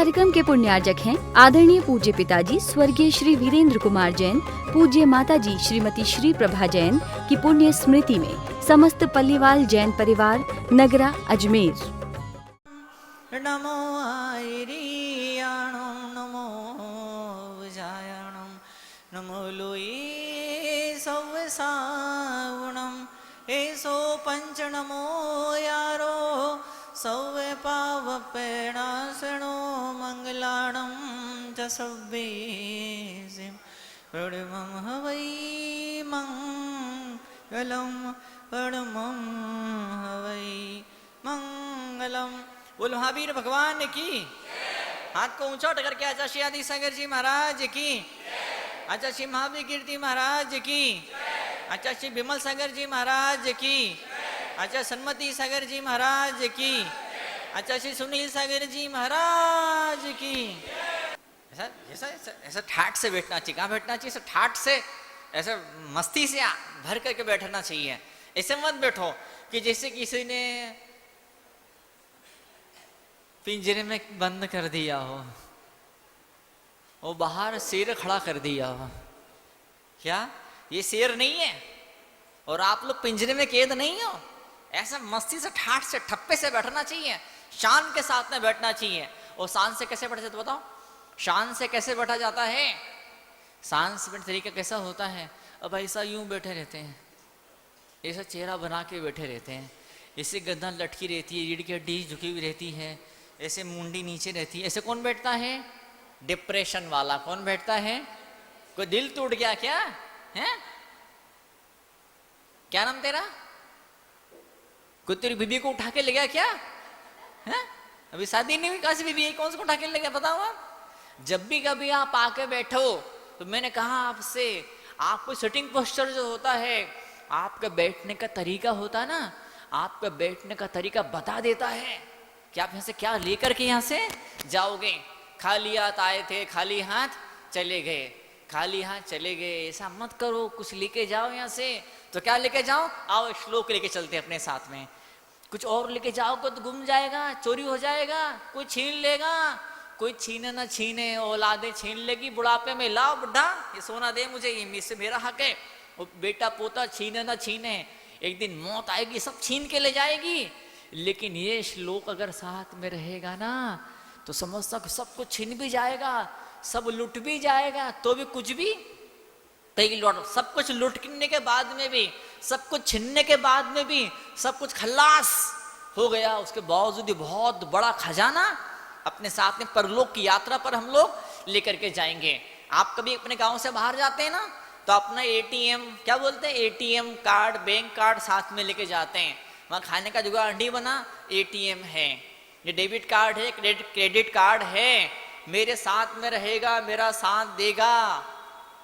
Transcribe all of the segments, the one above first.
कार्यक्रम के पुण्यार्जक हैं आदरणीय पूज्य पिताजी स्वर्गीय श्री वीरेंद्र कुमार जैन, पूज्य माताजी श्रीमती श्री प्रभा जैन की पुण्य स्मृति में समस्त पल्लीवाल जैन परिवार नगरा अजमेर। नमो आयरियाणं नमो विजायणं नमो लोये सौवसावणं एसो पंच नमो यारो सौवे पावपेणासणो मंगलाणं च सव्वेसिं प्रणमं हवै मंगलं प्रणमं हवै मंगलम। बोलो महावीर भगवान की। हाथ को ऊंचा उठ करके आचार्य श्री आदि सागर जी महाराज की, आचार्य श्री महावीर कीर्ति महाराज की, आचार्य श्री विमल सागर जी महाराज की, आचार्य सन्मति सागर जी महाराज की, आचार्य श्री सुनील सागर जी महाराज की। ऐसा ऐसा ऐसा ठाट से बैठना चाहिए। कहाँ बैठना चाहिए? ऐसा ठाट से, ऐसा मस्ती से भर करके बैठना चाहिए। ऐसे मत बैठो कि जैसे किसी ने पिंजरे में बंद कर दिया हो, वो बाहर शेर खड़ा कर दिया हो। क्या ये शेर नहीं है और आप लोग पिंजरे में कैद नहीं हो? ऐसा मस्ती से ठाठ से ठप्पे से बैठना चाहिए, शान के साथ में बैठना चाहिए। और शान से कैसे बैठा जाता बताओ? शान से कैसे बैठा जाता है? शान से बैठने तरीका कैसा होता है? अब ऐसा यूं बैठे रहते हैं, ऐसा चेहरा बना के बैठे रहते हैं, ऐसे गर्दन लटकी रहती है, रीढ़ की हड्डी झुकी हुई रहती है, ऐसे मुंडी नीचे रहती है। ऐसे कौन बैठता है? डिप्रेशन वाला। कौन बैठता है? कोई दिल टूट गया क्या है? क्या नाम तेरा? कोई तेरी बीबी को उठा के ले गया क्या है? अभी शादी नहीं हुई, कहां से बीबी है? कौन से को उठा के ले गया बताओ आप? जब भी कभी आप आके बैठो तो मैंने कहा आपसे, आपको सिटिंग पोस्चर जो होता है, आपका बैठने का तरीका होता है ना, आपका बैठने का तरीका बता देता है कि आप यहाँ से क्या लेकर के यहाँ से जाओगे। खाली हाथ आए थे, खाली हाथ चले गए, खाली हाथ चले गए। ऐसा मत करो, कुछ लेके जाओ यहाँ से। तो क्या लेके जाओ? आओ श्लोक लेके चलते अपने साथ में। कुछ और लेके जाओगे तो गुम जाएगा, चोरी हो जाएगा, कोई छीन लेगा। कोई छीने ना छीने, औलादे छीन लेगी बुढ़ापे में। लाओ बुढ़ा ये सोना दे मुझे, ये इससे मेरा हक है। वो बेटा पोता छीने ना छीने, एक दिन मौत आएगी, सब छीन के ले जाएगी। लेकिन ये श्लोक अगर साथ में रहेगा ना तो समझ सक सब कुछ छीन भी जाएगा, सब लुट भी जाएगा, तो भी कुछ भी कहीं लौट। सब कुछ लुटने के बाद में भी, सब कुछ छीनने के बाद में भी, सब कुछ खल्लास हो गया, उसके बावजूद भी बहुत बड़ा खजाना अपने साथ में परलोक की यात्रा पर हम लोग लेकर के जाएंगे। आप कभी अपने गांव से बाहर जाते हैं ना तो अपना एटीएम, क्या बोलते हैं, एटीएम कार्ड, बैंक कार्ड साथ में लेके जाते हैं। वहाँ खाने का जुगाड़ नहीं बना, एटीएम है, ये डेबिट कार्ड है, क्रेडिट कार्ड है, मेरे साथ में रहेगा, मेरा साथ देगा।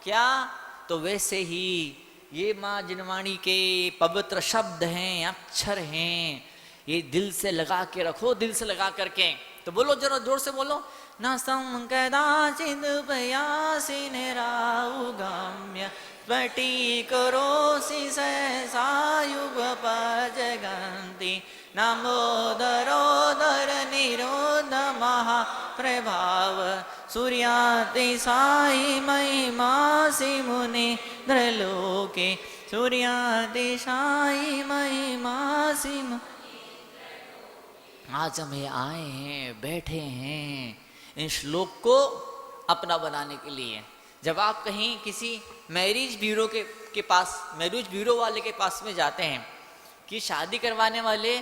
क्या? तो वैसे ही ये माँ जिनवाणी के पवित्र शब्द हैं, अक्षर हैं, ये दिल से लगा के रखो, दिल से लगा करके। तो बोलो जरा जोर से बोलो। न संकदाचिद प्रयासी निराउगम्य स्फटिकरोसि सहसायुगपजगन्ति नमोदरोदर निरोध महाप्रभाव सूर्यातिशायी महिमासि मुनीन्द्रलोके सूर्यातिशायी महिमासि। आज हम आए हैं, बैठे हैं इन श्लोक को अपना बनाने के लिए। जब आप कहीं किसी मैरिज ब्यूरो के पास, मैरिज ब्यूरो वाले के पास में जाते हैं, कि शादी करवाने वाले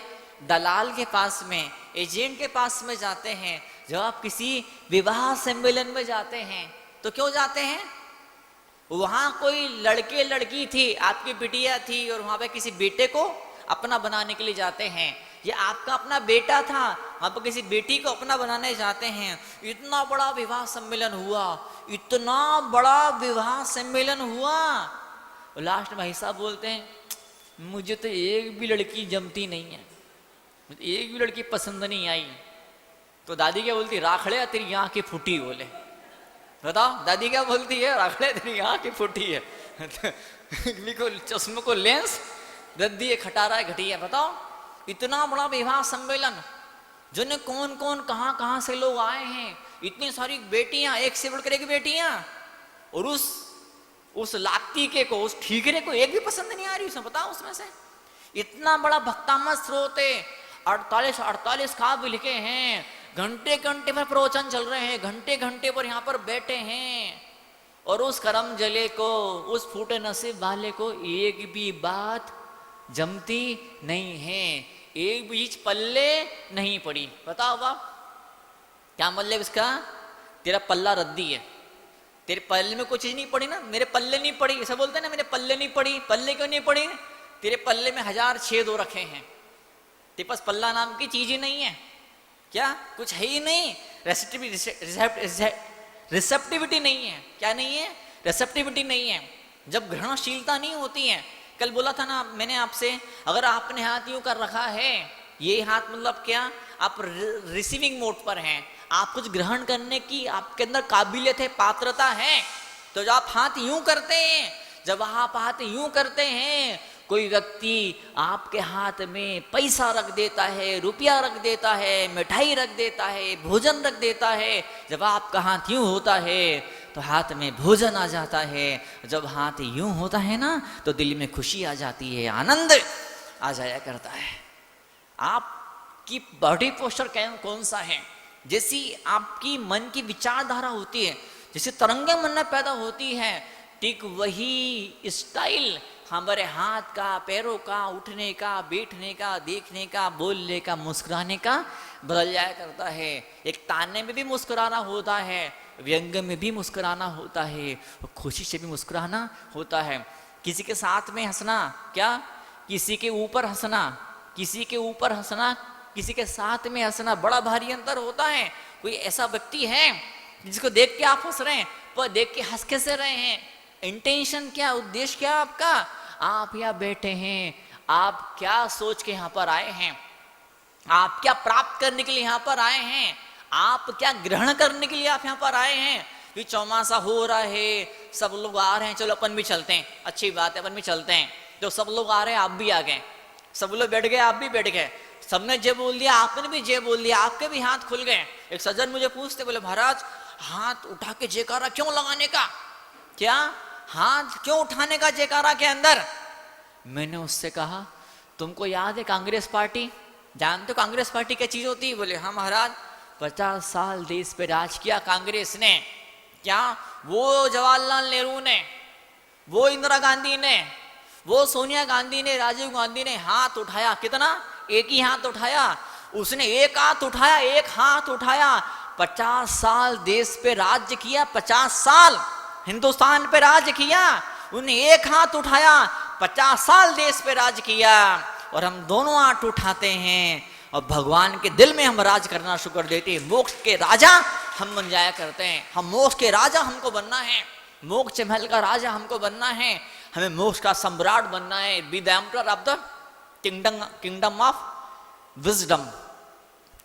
दलाल के पास में, एजेंट के पास में जाते हैं, जब आप किसी विवाह सम्मेलन में जाते हैं तो क्यों जाते हैं? वहाँ कोई लड़के लड़की थी, आपकी बिटिया थी, और वहाँ पे किसी बेटे को अपना बनाने के लिए जाते हैं। ये आपका अपना बेटा था, वहाँ पर किसी बेटी को अपना बनाने जाते हैं। इतना बड़ा विवाह सम्मेलन हुआ, इतना बड़ा विवाह सम्मेलन हुआ, और लास्ट में भाई साहब बोलते हैं मुझे तो एक भी लड़की जमती नहीं है, मुझे एक भी लड़की पसंद नहीं आई। तो दादी क्या बोलती? राखड़े तेरी आँख की फूटी। बोले बताओ दादी क्या बोलती है? राखड़े तेरी आँख की फूटी है। को चश्मे को लेंस रद्दी खटारा है घटिया। बताओ इतना बड़ा विवाह सम्मेलन, जो ने कौन कौन कहाँ कहाँ से लोग आए हैं, इतनी सारी बेटियां, एक से बढ़कर एक बेटियां, और उस लातीके को, उस ठीकरे को एक भी पसंद नहीं आ रही उसमें, बताओ उसमें से। इतना बड़ा भक्तामय स्रोत है, 48 काव्य भी लिखे हैं, घंटे घंटे पर प्रवचन चल रहे हैं, घंटे घंटे पर यहाँ पर बैठे हैं, और उस करम जले को, उस फूटे नसीब वाले को एक भी बात जमती नहीं है, एक बीच पल्ले नहीं पड़ी। बताओ बाप, क्या मतलब इसका? तेरा पल्ला रद्दी है, तेरे पल्ले में कोई चीज नहीं पड़ी ना, मेरे पल्ले नहीं पड़ी, ऐसा बोलते हैं ना, मेरे पल्ले नहीं पड़ी। पल्ले क्यों नहीं पड़ी? तेरे पल्ले में 1000 छेद हो रखे हैं, तेरे पास पल्ला नाम की चीज ही नहीं है, क्या कुछ है ही नहीं, रिसेप्टिविटी नहीं है। क्या नहीं है? रिसेप्टिविटी नहीं है। जब ग्रहणशीलता नहीं होती है, कल बोला था ना मैंने आपसे, अगर आपने हाथ यूं कर रखा है, ये हाथ मतलब क्या, आप रिसीविंग मोड पर हैं, आप कुछ ग्रहण करने की आपके अंदर काबिलियत है, पात्रता है, तो जब आप हाथ यूं करते हैं, जब आप हाथ यूं करते हैं, कोई व्यक्ति आपके हाथ में पैसा रख देता है, रुपया रख देता है, मिठाई रख देता है, भोजन रख देता है, जब आपका हाथ यूं होता है तो हाथ में भोजन आ जाता है, जब हाथ यूं होता है ना तो दिल में खुशी आ जाती है, आनंद आ जाया करता है। आपकी बॉडी पोस्चर कौन सा है, जैसी आपकी मन की विचारधारा होती है, जैसे तरंगे मन में पैदा होती है, ठीक वही स्टाइल हमारे हाथ का, पैरों का, उठने का, बैठने का, देखने का, बोलने का, मुस्कुराने का बदल जाया करता है। एक ताने में भी मुस्कुराना होता है, व्यंग में भी मुस्कुराना होता है, और खुशी से भी मुस्कुराना होता है। किसी के साथ में हंसना, क्या किसी के ऊपर हंसना, किसी के ऊपर हंसना, किसी के साथ में हंसना, बड़ा भारी अंतर होता है। कोई ऐसा व्यक्ति है जिसको देख के आप हंस रहे हैं, पर देख के हंस कैसे रहे हैं, इंटेंशन क्या, उद्देश्य क्या आपका, आप यहाँ बैठे हैं, आप क्या सोच के यहाँ पर आए हैं, आप क्या प्राप्त करने के लिए यहाँ पर आए हैं, आप क्या ग्रहण करने के लिए आप यहाँ पर आए हैं। ये चौमासा हो रहा है, सब लोग आ रहे हैं, चलो अपन भी चलते हैं, अच्छी बात है, अपन भी चलते हैं। तो सब लोग आ रहे हैं, आप भी आ गए, सब लोग बैठ गए, आप भी बैठ गए, सबने जय बोल दिया, आपने भी जय बोल दिया, आपके भी हाथ खुल गए। एक सज्जन मुझे पूछते, बोले महाराज हाथ उठा के जयकारा क्यों लगाने का, क्या हाथ क्यों उठाने का जयकारा के अंदर? मैंने उससे कहा तुमको याद है कांग्रेस पार्टी, जानते हो कांग्रेस पार्टी क्या चीज होती है? बोले हाँ महाराज, 50 साल देश पे राज किया कांग्रेस ने, क्या वो जवाहरलाल नेहरू ने, वो इंदिरा गांधी ने, वो सोनिया गांधी ने, राजीव गांधी ने हाथ उठाया, कितना? एक ही हाथ उठाया, उसने एक हाथ उठाया, एक हाथ उठाया, 50 साल देश पे राज्य किया, 50 साल हिंदुस्तान पे राज किया, उन्हें एक हाथ उठाया, 50 साल देश पे राज किया, और हम दोनों हाथ उठाते हैं और भगवान के दिल में हम राज करना शुरू कर देते हैं। मोक्ष के राजा हम बन जाया करते हैं, हम मोक्ष के राजा हमको बनना है, मोक्ष महल का राजा हमको बनना है, हमें मोक्ष का सम्राट बनना है, be the emperor of the kingdom of wisdom,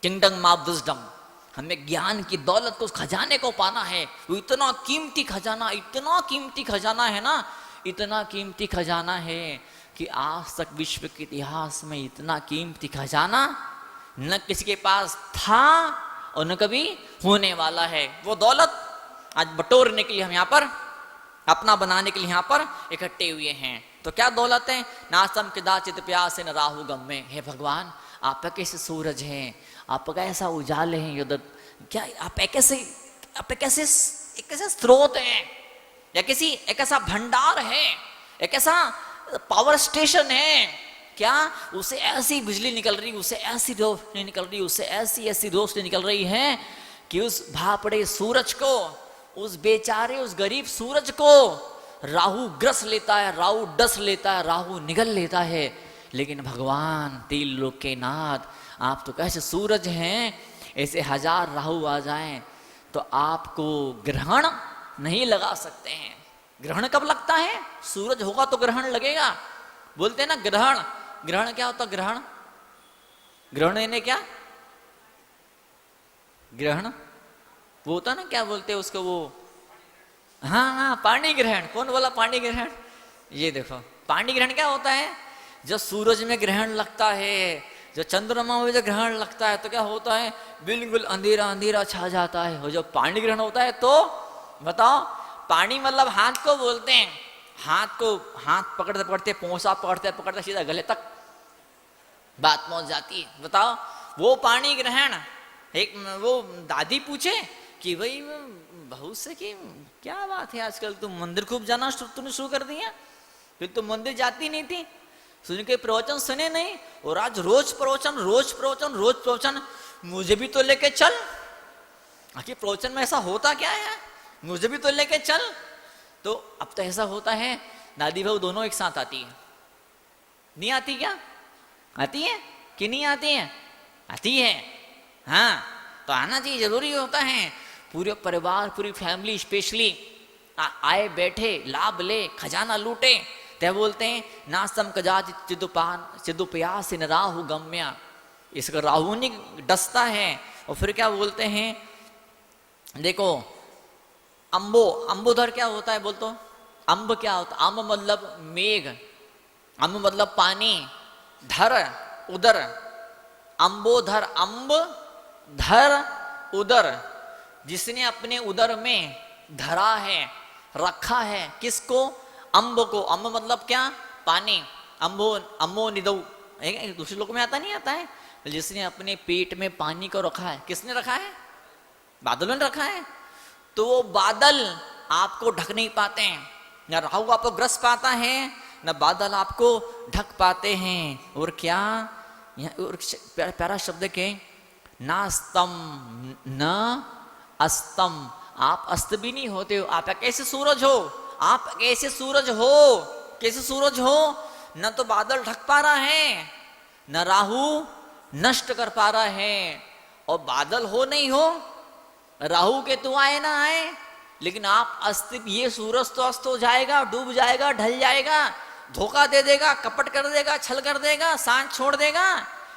kingdom of wisdom. हमें ज्ञान की दौलत को, उस खजाने को पाना है। वो इतना कीमती खजाना, इतना कीमती खजाना है ना, इतना कीमती खजाना है कि आज तक विश्व के इतिहास में इतना कीमती खजाना न किसी के पास था और न कभी होने वाला है। वो दौलत आज बटोरने के लिए हम यहाँ पर, अपना बनाने के लिए यहाँ पर इकट्ठे हुए हैं। तो क्या दौलत है? नासम कदाचित प्यास न राहु गम में। हे भगवान, आप कैसे सूरज हैं, आप कैसा उजाले हैं युद्ध, क्या आप एक ऐसे स्रोत हैं, या किसी एक ऐसा भंडार है, एक ऐसा पावर स्टेशन है, क्या उसे ऐसी बिजली निकल रही, उसे ऐसी रोशनी निकल रही, उसे ऐसी रोशनी निकल रही है कि उस भापड़े सूरज को, उस बेचारे, उस गरीब सूरज को राहु ग्रस लेता है, राहु डस लेता है, राहु निगल लेता है। लेकिन भगवान तीन लोक के नाथ, आप तो कैसे सूरज हैं, ऐसे 1000 राहु आ जाएं तो आपको ग्रहण नहीं लगा सकते हैं। ग्रहण कब लगता है? सूरज होगा तो ग्रहण लगेगा। बोलते हैं ना ग्रहण, ग्रहण क्या होता? ग्रहण, ग्रहण यानी क्या? ग्रहण वो होता ना, क्या बोलते हैं उसको, वो हाँ पानी ग्रहण। कौन बोला पानी ग्रहण? ये देखो पानी ग्रहण क्या होता है, जब सूरज में ग्रहण लगता है जो चंद्रमा में जो ग्रहण लगता है तो क्या होता है, बिल्कुल अंधेरा अंधेरा छा जाता है। और जब पानी ग्रहण होता है तो बताओ, पानी मतलब हाथ को बोलते हैं, हाथ पकड़ते पकड़ते, पोंछा पकड़ते पकड़ते सीधा गले तक बात पहुंच जाती है। बताओ वो पानी ग्रहण। एक वो दादी पूछे कि भाई बहू से कि क्या बात है आजकल तुम मंदिर खूब जाना तूने शुरू कर दिया, फिर तुम मंदिर जाती नहीं थी, सुन के प्रवचन सुने नहीं, और आज रोज प्रवचन, मुझे भी तो लेके चल। आखिर प्रवचन में ऐसा होता क्या है, मुझे भी तो लेके चल। तो अब तो ऐसा होता है दादी बहू दोनों एक साथ आती है। नहीं आती क्या? आती है कि नहीं आती है? आती है। हाँ, तो आना चाहिए, जरूरी होता है। पूरे परिवार, पूरी फैमिली स्पेशली आए बैठे, लाभ ले, खजाना लूटे। ते बोलते हैं नासम कजात चिदुपयास न राहु गम्या, इसका राहु नहीं डसता है। और फिर क्या बोलते हैं, देखो अंबोधर क्या होता है बोल तो? अंब क्या होता? अंब मतलब मेघ, अंब मतलब पानी, धर उदर, अंबोधर, अंब धर उदर, जिसने अपने उदर में धरा है, रखा है, किसको? अंब को। अंब मतलब क्या? पानी। अम्बो निदौ, दूसरे लोगों में आता नहीं आता है, जिसने अपने पेट में पानी को रखा है। किसने रखा है? बादलों ने रखा है। तो वो बादल आपको ढक नहीं पाते हैं, न राहु आपको ग्रस पाता है, न बादल आपको ढक पाते हैं। और क्या और प्यारा शब्द के, ना स्तम न अस्तम, आप अस्त भी नहीं होते हो। आप कैसे सूरज हो, आप कैसे सूरज हो, कैसे सूरज हो? न तो बादल ढक पा रहा है, न राहु नष्ट कर पा रहा है। और बादल हो नहीं हो, राहु के तू आए ना आए, लेकिन आप अस्त, ये सूरज तो अस्त हो जाएगा, डूब जाएगा, ढल जाएगा, धोखा दे देगा, कपट कर देगा, छल कर देगा, सांझ छोड़ देगा।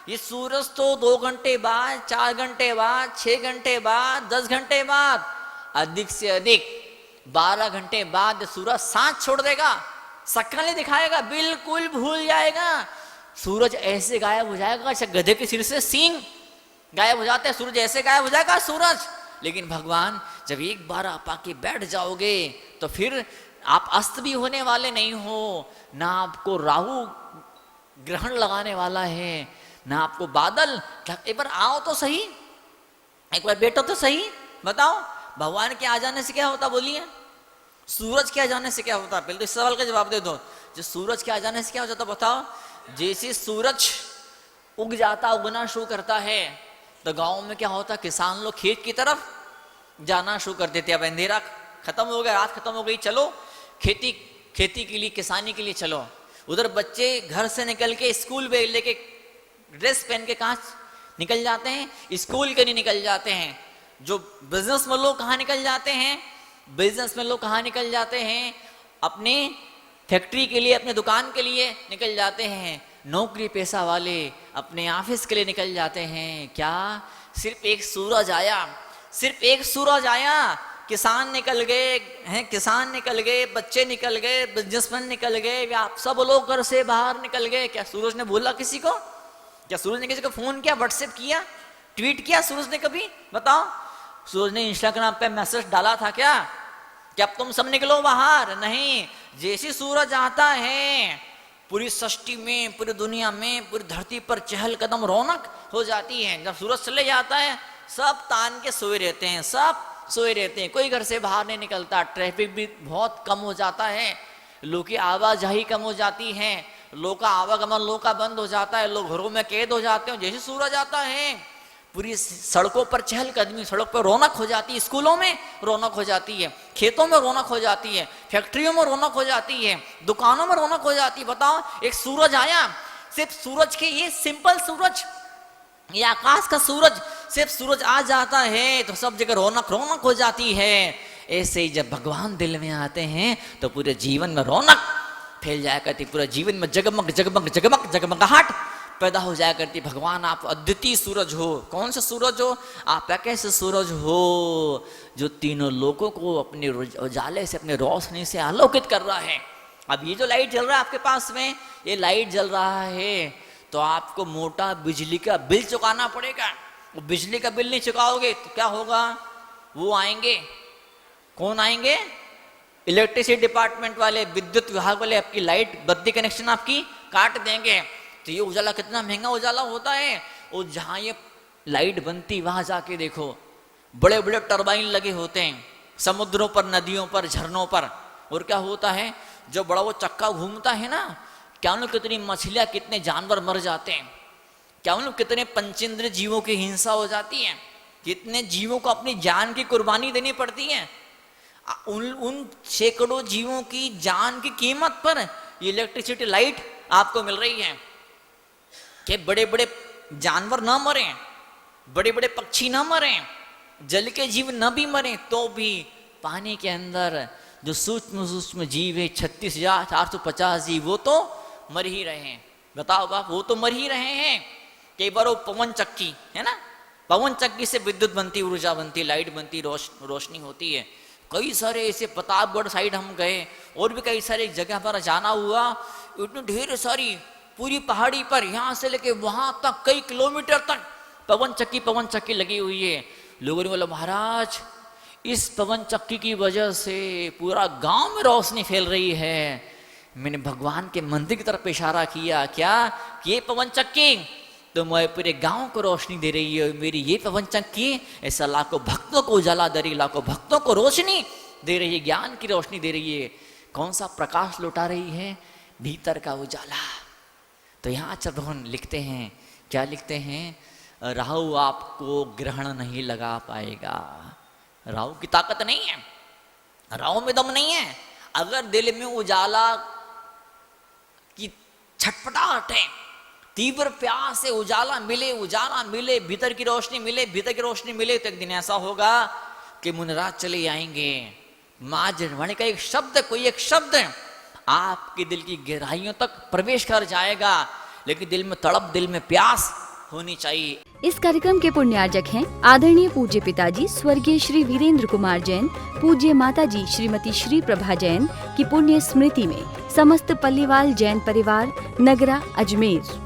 ये सूरज तो 2 घंटे बाद, 4 घंटे बाद, 6 घंटे बाद, 10 घंटे बाद, अधिक से अधिक 12 घंटे बाद सूरज सांझ छोड़ देगा, शक्ल दिखाएगा, बिल्कुल भूल जाएगा। सूरज ऐसे गायब हो जाएगा जैसे गधे के सिर से सींग गायब हो जाते हैं, सूरज ऐसे गायब हो जाएगा सूरज। लेकिन भगवान जब एक बार आप आके बैठ जाओगे तो फिर आप अस्त भी होने वाले नहीं हो, ना आपको राहु ग्रहण लगाने वाला है, ना आपको बादल। एक बार आओ तो सही, एक बार बैठो तो सही, बताओ भगवान के आ जाने से क्या होता? बोलिए, सूरज के आ जाने से क्या होता? पहले तो इस सवाल का जवाब दे दो, जो सूरज के आ जाने से क्या हो जाता बताओ? जैसे सूरज उग जाता, उगना शुरू करता है, तो गांव में क्या होता? किसान लोग खेत की तरफ जाना शुरू कर देते। अब अंधेरा खत्म हो गया, रात खत्म हो गई, चलो खेती के लिए, किसानी के लिए चलो। उधर बच्चे घर से निकल के स्कूल बैग लेके, ड्रेस पहन के कहाँ निकल जाते हैं? स्कूल के लिए निकल जाते हैं। जो बिजनेस में लोग कहाँ निकल जाते हैं? बिजनेस में लोग कहाँ निकल जाते हैं? अपने फैक्ट्री के लिए, अपने दुकान के लिए निकल जाते हैं। नौकरी पेशा वाले अपने ऑफिस के लिए निकल जाते हैं। क्या? सिर्फ एक सूरज आया, सिर्फ एक सूरज आया, किसान निकल गए हैं, किसान निकल गए, बच्चे निकल गए, बिजनेसमैन निकल गए, आप सब लोग घर से बाहर निकल गए। क्या सूरज ने बोला किसी को? क्या सूरज ने किसी को फोन किया, व्हाट्सएप किया, ट्वीट किया सूरज ने कभी? बताओ, सूरज ने इंस्टाग्राम पे मैसेज डाला था क्या कि अब तुम सब निकलो बाहर? नहीं। जैसे सूरज आता है, पूरी सृष्टि में, पूरी दुनिया में, पूरी धरती पर चहल कदम, रौनक हो जाती है। जब सूरज चले जाता है, सब तान के सोए रहते हैं, सब सोए रहते हैं, कोई घर से बाहर नहीं निकलता। ट्रैफिक भी बहुत कम हो जाता है, लोग की आवाजाही कम हो जाती है, लोग का आवागमन लोग का बंद हो जाता है, लोग घरों में कैद हो जाते हैं। जैसे सूरज आता है, पूरी सड़कों पर चहल कदमी, सड़क पर रौनक हो जाती है, स्कूलों में रौनक हो जाती है, खेतों में रौनक हो जाती है, फैक्ट्रियों में रौनक हो जाती है, दुकानों में रौनक हो जाती है। बताओ, एक सूरज आया, सिर्फ सूरज के, ये सिंपल सूरज, ये आकाश का सूरज, सिर्फ सूरज आ जाता है तो सब जगह रौनक रौनक हो जाती है। ऐसे ही जब भगवान दिल में आते हैं तो पूरे जीवन में रौनक फैल जाया करती, पूरे जीवन में जगमग जगमग जगमग जगमगाहट पैदा हो जाया करती। भगवान आप अद्वितीय सूरज हो। कौन सा सूरज हो? आप कैसे सूरज हो जो तीनों लोगों को अपने उजाले से, अपने रोशनी से आलोकित कर रहा है। अब ये जो लाइट जल रहा है आपके पास में, ये लाइट जल रहा है तो आपको मोटा बिजली का बिल चुकाना पड़ेगा। वो बिजली का बिल नहीं चुकाओगे तो क्या होगा, वो आएंगे, कौन आएंगे, इलेक्ट्रिसिटी डिपार्टमेंट वाले, विद्युत विभाग वाले आपकी लाइट बत्ती कनेक्शन आपकी काट देंगे। तो ये उजाला कितना महंगा उजाला होता है। और जहाँ ये लाइट बनती वहाँ जाके देखो, बड़े बड़े टरबाइन लगे होते हैं समुद्रों पर, नदियों पर, झरनों पर। और क्या होता है, जो बड़ा वो चक्का घूमता है ना, क्या उन कितनी मछलियाँ, कितने जानवर मर जाते हैं, क्या उन कितने पंचेंद्र जीवों की हिंसा हो जाती है, कितने जीवों को अपनी जान की कुर्बानी देनी पड़ती है। उन सैकड़ों जीवों की जान की कीमत पर ये इलेक्ट्रिसिटी लाइट आपको मिल रही है कि बड़े बड़े जानवर ना मरे, बड़े बड़े पक्षी ना मरे, जल के जीव न भी मरे, तो भी पानी के अंदर जो सूक्ष्म सूक्ष्म जीव है 36,450 जीव, वो तो मर ही रहे हैं। बताओ बाप, वो तो मर ही रहे हैं। कई बार वो पवन चक्की है ना, पवन चक्की से विद्युत बनती, ऊर्जा बनती, लाइट बनती, रोशनी होती है। कई सारे ऐसे प्रतापगढ़ साइड हम गए, और भी कई सारे जगह पर जाना हुआ, इतनी ढेर सारी पूरी पहाड़ी पर यहाँ से लेके वहां तक कई किलोमीटर तक पवन चक्की लगी हुई है। लोगों ने बोला, महाराज इस पवन चक्की की वजह से पूरा गांव में रोशनी फैल रही है। मैंने भगवान के मंदिर की तरफ इशारा किया, क्या कि ये पवन चक्की तो मैं पूरे गांव को रोशनी दे रही है, मेरी ये पवन चक्की ऐसा लाखों भक्तों को उजाला दे रही, लाखों भक्तों को रोशनी दे रही है, ज्ञान की रोशनी दे रही है। कौन सा प्रकाश लौटा रही है, भीतर का उजाला। तो यहाँ चरभवन लिखते हैं, क्या लिखते हैं, राहु आपको ग्रहण नहीं लगा पाएगा। राहु की ताकत नहीं है, राहु में दम नहीं है। अगर दिल में उजाला की छटपटाहट है, तीव्र प्यास से उजाला मिले, भीतर की रोशनी मिले, तो एक दिन ऐसा होगा कि मुनराज चले आएंगे। माँ जनवाणी का एक शब्द, कोई एक शब्द आपके दिल की गहराइयों तक प्रवेश कर जाएगा, लेकिन दिल में तड़प, दिल में प्यास होनी चाहिए। इस कार्यक्रम के पुण्यार्जक हैं आदरणीय पूज्य पिताजी स्वर्गीय श्री वीरेंद्र कुमार जैन, पूज्य माताजी श्रीमती श्री प्रभा जैन की पुण्य स्मृति में समस्त पल्लीवाल जैन परिवार, नगरा, अजमेर।